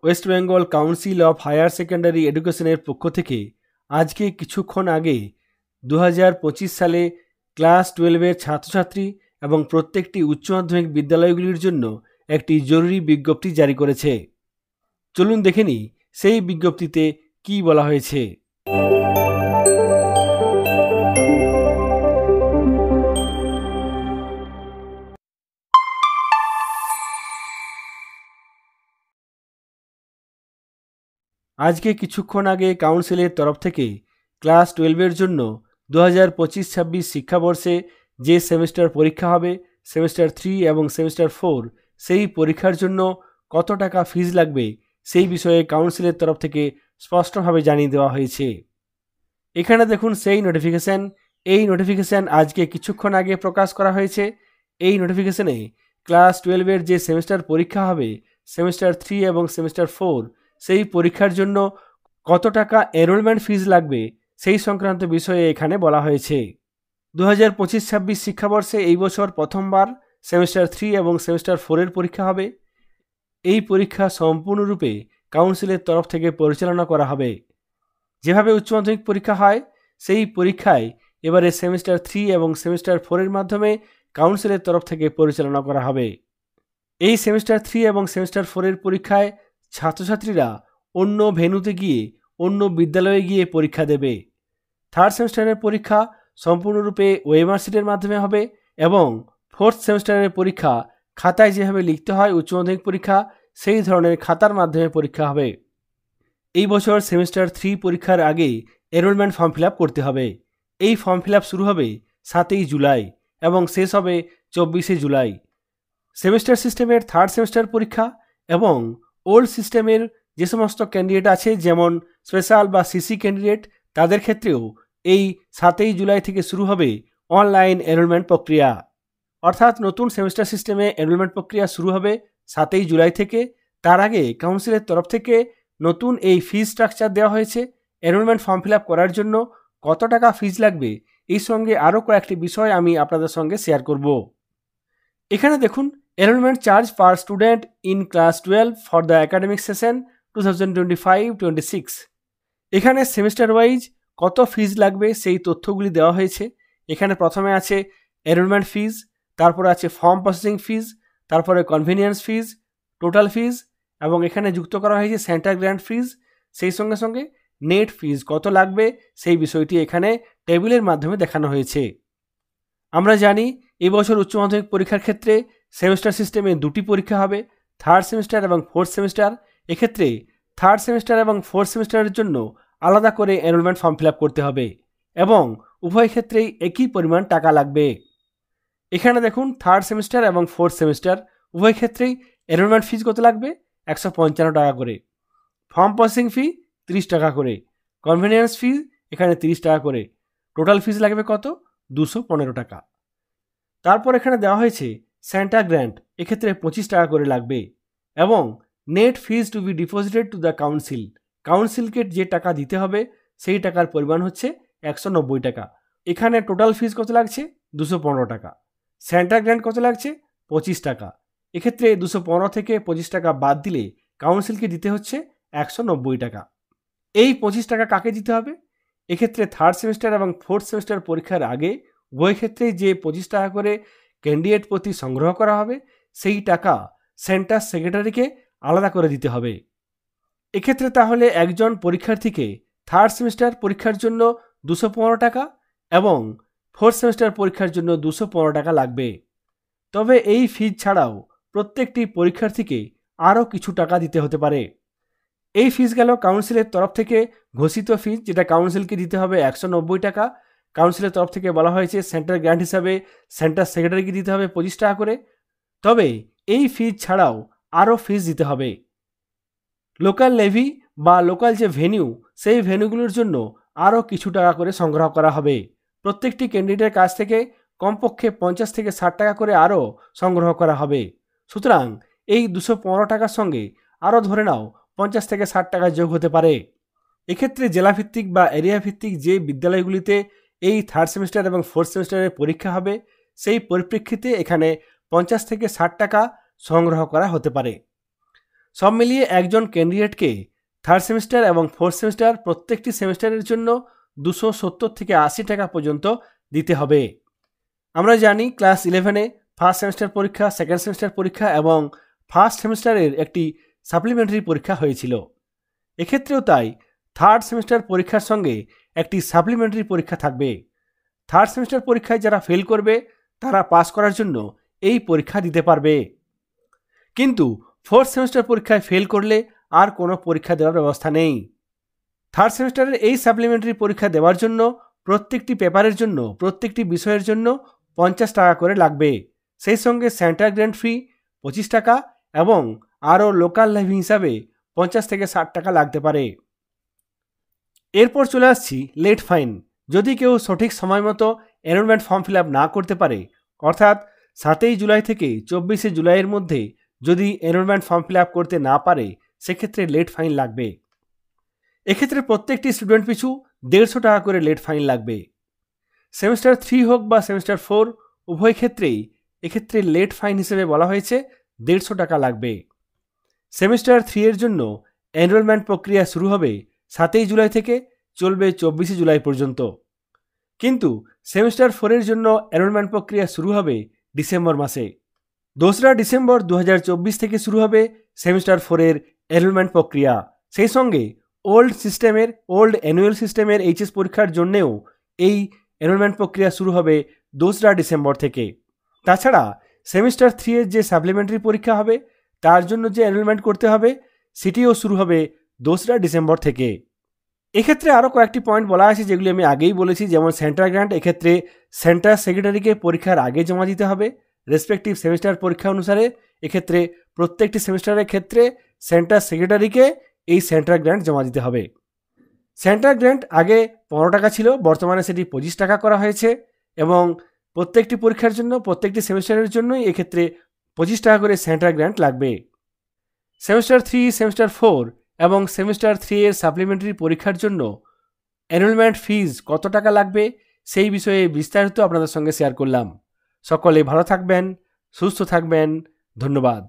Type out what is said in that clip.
West Bengal Council of Higher Secondary এডুকেশনের পক্ষ থেকে আজকে কিছুক্ষণ আগে 2025 সালে ক্লাস 12-এর ছাত্রছাত্রী এবং প্রত্যেকটি উচ্চ মাধ্যমিক বিদ্যালয়গুলির জন্য একটি জরুরি বিজ্ঞপ্তি জারি করেছে। চলুন দেখে নিই সেই বিজ্ঞপ্তিতে কি বলা হয়েছে। আজকে কিছুক্ষণ আগে কাউন্সিলের তরফ থেকে ক্লাস 12-এর জন্য 2025-26 শিক্ষাবর্ষে যে সেমিস্টার পরীক্ষা হবে, সেমিস্টার 3 এবং সেমিস্টার 4, সেই পরীক্ষার জন্য কত টাকা ফিজ লাগবে সেই বিষয়ে কাউন্সিলের তরফ থেকে স্পষ্টভাবে জানিয়ে দেওয়া হয়েছে। এখানে দেখুন সেই নোটিফিকেশন। এই নোটিফিকেশন আজকে কিছুক্ষণ আগে প্রকাশ করা হয়েছে। এই নোটিফিকেশনে ক্লাস 12-এর যে সেমিস্টার পরীক্ষা হবে, সেমিস্টার 3 এবং সেমিস্টার 4, সেই পরীক্ষার জন্য কত টাকা এনরোলমেন্ট ফিজ লাগবে সেই সংক্রান্ত বিষয়ে এখানে বলা হয়েছে। 2025-26 শিক্ষাবর্ষে এই বছর প্রথমবার সেমিস্টার 3 এবং সেমিস্টার 4-এর পরীক্ষা হবে। এই পরীক্ষা সম্পূর্ণরূপে কাউন্সিলের তরফ থেকে পরিচালনা করা হবে। যেভাবে উচ্চ মাধ্যমিক পরীক্ষা হয়, সেই পরীক্ষায় এবারে সেমিস্টার 3 এবং সেমিস্টার 4-এর মাধ্যমে কাউন্সিলের তরফ থেকে পরিচালনা করা হবে। এই সেমিস্টার 3 এবং সেমিস্টার 4-এর পরীক্ষায় ছাত্রছাত্রীরা অন্য ভেন্যুতে গিয়ে অন্য বিদ্যালয়ে গিয়ে পরীক্ষা দেবে। থার্ড সেমিস্টারের পরীক্ষা সম্পূর্ণরূপে ওয়েমার্কশিটের মাধ্যমে হবে এবং ফোর্থ সেমিস্টারের পরীক্ষা খাতায় যেভাবে লিখতে হয় উচ্চ মাধ্যমিক পরীক্ষা, সেই ধরনের খাতার মাধ্যমে পরীক্ষা হবে। এই বছর সেমিস্টার 3 পরীক্ষার আগে এনরোলমেন্ট ফর্ম ফিল আপ করতে হবে। এই ফর্ম ফিল আপ শুরু হবে 7 জুলাই এবং শেষ হবে 24 জুলাই। সেমিস্টার সিস্টেমের থার্ড সেমিস্টার পরীক্ষা এবং ওল্ড সিস্টেমের যে সমস্ত ক্যান্ডিডেট আছে, যেমন স্পেশাল বা সিসি ক্যান্ডিডেট, তাদের ক্ষেত্রেও এই 7 জুলাই থেকে শুরু হবে অনলাইন এনরোলমেন্ট প্রক্রিয়া। অর্থাৎ নতুন সেমিস্টার সিস্টেমে এনরোলমেন্ট প্রক্রিয়া শুরু হবে 7 জুলাই থেকে। তার আগে কাউন্সিলের তরফ থেকে নতুন এই ফিজ স্ট্রাকচার দেওয়া হয়েছে। এনরোলমেন্ট ফর্ম ফিল আপ করার জন্য কত টাকা ফিজ লাগবে এই সঙ্গে আরও কয়েকটি বিষয় আমি আপনাদের সঙ্গে শেয়ার করব। এখানে দেখুন, enrolment charge per student in class 12 for the academic session 2025-26। এখানে সেমিস্টার ওয়াইজ কত ফিজ লাগবে সেই তথ্যগুলি দেওয়া হয়েছে। এখানে প্রথমে আছে এনরোলমেন্ট ফিজ, তারপরে আছে ফর্ম প্রসেসিং ফিজ, তারপরে কনভেনিয়েন্স ফিজ, টোটাল ফিজ এবং এখানে যুক্ত করা হয়েছে সেন্টার গ্র্যান্ট ফিজ। সেই সঙ্গে সঙ্গে নেট ফিজ কত লাগবে সেই বিষয়টি এখানে টেবিলের মাধ্যমে দেখানো হয়েছে। আমরা জানি এবছর উচ্চ মাধ্যমিক পরীক্ষার ক্ষেত্রে সেমিস্টার সিস্টেমে 2টি পরীক্ষা হবে, থার্ড সেমিস্টার এবং ফোর্থ সেমিস্টার। এক্ষেত্রে থার্ড সেমিস্টার এবং ফোর্থ সেমিস্টারের জন্য আলাদা করে এনরোলমেন্ট ফর্ম ফিল আপ করতে হবে এবং উভয় ক্ষেত্রেই একই পরিমাণ টাকা লাগবে। এখানে দেখুন, থার্ড সেমিস্টার এবং ফোর্থ সেমিস্টার উভয় ক্ষেত্রেই এনরোলমেন্ট ফিজ কত লাগবে 155 টাকা করে, ফর্ম প্রসেসিং ফি 30 টাকা করে, কনভেনিয়েন্স ফি এখানে 30 টাকা করে, টোটাল ফিজ লাগবে কত 215 টাকা। তারপর এখানে দেওয়া হয়েছে সেন্টার গ্র্যান্ট, এক্ষেত্রে 25 টাকা করে লাগবে এবং net fees to be deposited to the council, কাউন্সিলকে যে টাকা দিতে হবে সেই টাকার পরিমাণ হচ্ছে 190 টাকা। এখানে টোটাল ফিজ কত লাগছে 215 টাকা। সেন্টার গ্র্যান্ট কত লাগছে 25 টাকা। এক্ষেত্রে 215 থেকে 25 টাকা বাদ দিলে কাউন্সিলকে দিতে হচ্ছে 190 টাকা। এই 25 টাকা কাকে দিতে হবে? এক্ষেত্রে থার্ড সেমিস্টার এবং ফোর্থ সেমিস্টার পরীক্ষার আগে উভয় ক্ষেত্রেই যে 25 টাকা করে ক্যান্ডিডেট প্রতি সংগ্রহ করা হবে সেই টাকা সেন্টার সেক্রেটারিকে আলাদা করে দিতে হবে। এক্ষেত্রে তাহলে একজন পরীক্ষার্থীকে থার্ড সেমিস্টার পরীক্ষার জন্য 215 টাকা এবং ফোর্থ সেমিস্টার পরীক্ষার জন্য 215 টাকা লাগবে। তবে এই ফিজ ছাড়াও প্রত্যেকটি পরীক্ষার্থীকে আরও কিছু টাকা দিতে হতে পারে। এই ফিজ গেল কাউন্সিলের তরফ থেকে ঘোষিত ফিজ, যেটা কাউন্সিলকে দিতে হবে 190 টাকা। কাউন্সিলের তরফ থেকে বলা হয়েছে সেন্টার গ্র্যান্ট হিসাবে সেন্টার সেক্রেটারিকে দিতে হবে 25 টাকা করে। তবে এই ফিজ ছাড়াও আরও ফিজ দিতে হবে। লোকাল লেভি বা লোকাল যে ভেন্যু, সেই ভেন্যুগুলোর জন্য আরও কিছু টাকা করে সংগ্রহ করা হবে। প্রত্যেকটি ক্যান্ডিডেটের কাছ থেকে কমপক্ষে 50 থেকে 60 টাকা করে আরও সংগ্রহ করা হবে। সুতরাং এই 215 টাকার সঙ্গে আরও ধরে নাও 50 থেকে 60 টাকা যোগ হতে পারে। এক্ষেত্রে জেলাভিত্তিক বা এরিয়া ভিত্তিক যে বিদ্যালয়গুলিতে এই থার্ড সেমিস্টার এবং ফোর্থ সেমিস্টারের পরীক্ষা হবে সেই পরিপ্রেক্ষিতে এখানে 50 থেকে 60 টাকা সংগ্রহ করা হতে পারে। সব মিলিয়ে একজন ক্যান্ডিডেটকে থার্ড সেমিস্টার এবং ফোর্থ সেমিস্টার প্রত্যেকটি সেমিস্টারের জন্য 270 থেকে 80 টাকা পর্যন্ত দিতে হবে। আমরা জানি ক্লাস 11-এ ফার্স্ট সেমিস্টার পরীক্ষা, সেকেন্ড সেমিস্টার পরীক্ষা এবং ফার্স্ট সেমিস্টারের একটি সাপ্লিমেন্টারি পরীক্ষা হয়েছিল। এক্ষেত্রেও তাই থার্ড সেমিস্টার পরীক্ষার সঙ্গে একটি সাপ্লিমেন্টারি পরীক্ষা থাকবে। থার্ড সেমিস্টার পরীক্ষায় যারা ফেল করবে তারা পাস করার জন্য এই পরীক্ষা দিতে পারবে। কিন্তু ফোর্থ সেমিস্টার পরীক্ষায় ফেল করলে আর কোনো পরীক্ষা দেওয়ার ব্যবস্থা নেই। থার্ড সেমিস্টারের এই সাপ্লিমেন্টারি পরীক্ষা দেওয়ার জন্য প্রত্যেকটি পেপারের জন্য, প্রত্যেকটি বিষয়ের জন্য 50 টাকা করে লাগবে। সেই সঙ্গে সেন্টার গ্র্যান্ট ফি 25 টাকা এবং আরও লোকাল লাইভ হিসাবে 50 থেকে 60 টাকা লাগতে পারে। এরপর চলে আসছি লেট ফাইন। যদি কেউ সঠিক সময় মতো এনরোলমেন্ট ফর্ম ফিল আপ না করতে পারে, অর্থাৎ 7 জুলাই থেকে 24 জুলাইয়ের মধ্যে যদি এনরোলমেন্ট ফর্ম ফিল আপ করতে না পারে, সেক্ষেত্রে লেট ফাইন লাগবে। এক্ষেত্রে প্রত্যেকটি স্টুডেন্ট পিছু 150 টাকা করে লেট ফাইন লাগবে। সেমিস্টার 3 হোক বা সেমিস্টার 4, উভয় ক্ষেত্রেই এক্ষেত্রে লেট ফাইন হিসেবে বলা হয়েছে 150 টাকা লাগবে। সেমিস্টার 3 এর জন্য এনরোলমেন্ট প্রক্রিয়া শুরু হবে 7 জুলাই থেকে, চলবে 24 জুলাই পর্যন্ত। কিন্তু সেমিস্টার 4 এর জন্য এনরোলমেন্ট প্রক্রিয়া শুরু হবে ডিসেম্বর মাসে। 2রা ডিসেম্বর 2024 থেকে শুরু হবে সেমিস্টার 4 এর এনরোলমেন্ট প্রক্রিয়া। সেই সঙ্গে ওল্ড অ্যানুয়াল সিস্টেমের এইচএস পরীক্ষার জন্যেও এই এনরোলমেন্ট প্রক্রিয়া শুরু হবে 2রা ডিসেম্বর থেকে। তাছাড়া সেমিস্টার 3 এর যে সাপ্লিমেন্টারি পরীক্ষা হবে তার জন্য যে এনরোলমেন্ট করতে হবে সেটিও শুরু হবে 2রা ডিসেম্বর থেকে। এক্ষেত্রে আরও কয়েকটি পয়েন্ট বলা আছে যেগুলি আমি আগেই বলেছি, যেমন সেন্টার গ্র্যান্ট এক্ষেত্রে সেন্টার সেক্রেটারিকে পরীক্ষার আগে জমা দিতে হবে। রেসপেক্টিভ সেমিস্টার পরীক্ষা অনুসারে এক্ষেত্রে প্রত্যেকটি সেমিস্টারের ক্ষেত্রে সেন্টার সেক্রেটারিকে এই সেন্টার গ্র্যান্ট জমা দিতে হবে। সেন্টার গ্র্যান্ট আগে 15 টাকা ছিল, বর্তমানে সেটি 25 টাকা করা হয়েছে এবং প্রত্যেকটি পরীক্ষার জন্য, প্রত্যেকটি সেমিস্টারের জন্যই এক্ষেত্রে 25 টাকা করে সেন্টার গ্র্যান্ট লাগবে। সেমিস্টার 3, সেমিস্টার 4 এবং সেমিস্টার 3 এর সাপ্লিমেন্টারি পরীক্ষার জন্য এনরোলমেন্ট ফিজ কত টাকা লাগবে সেই বিষয়ে বিস্তারিত আপনাদের সঙ্গে শেয়ার করলাম। সকলে ভালো থাকবেন, সুস্থ থাকবেন। ধন্যবাদ।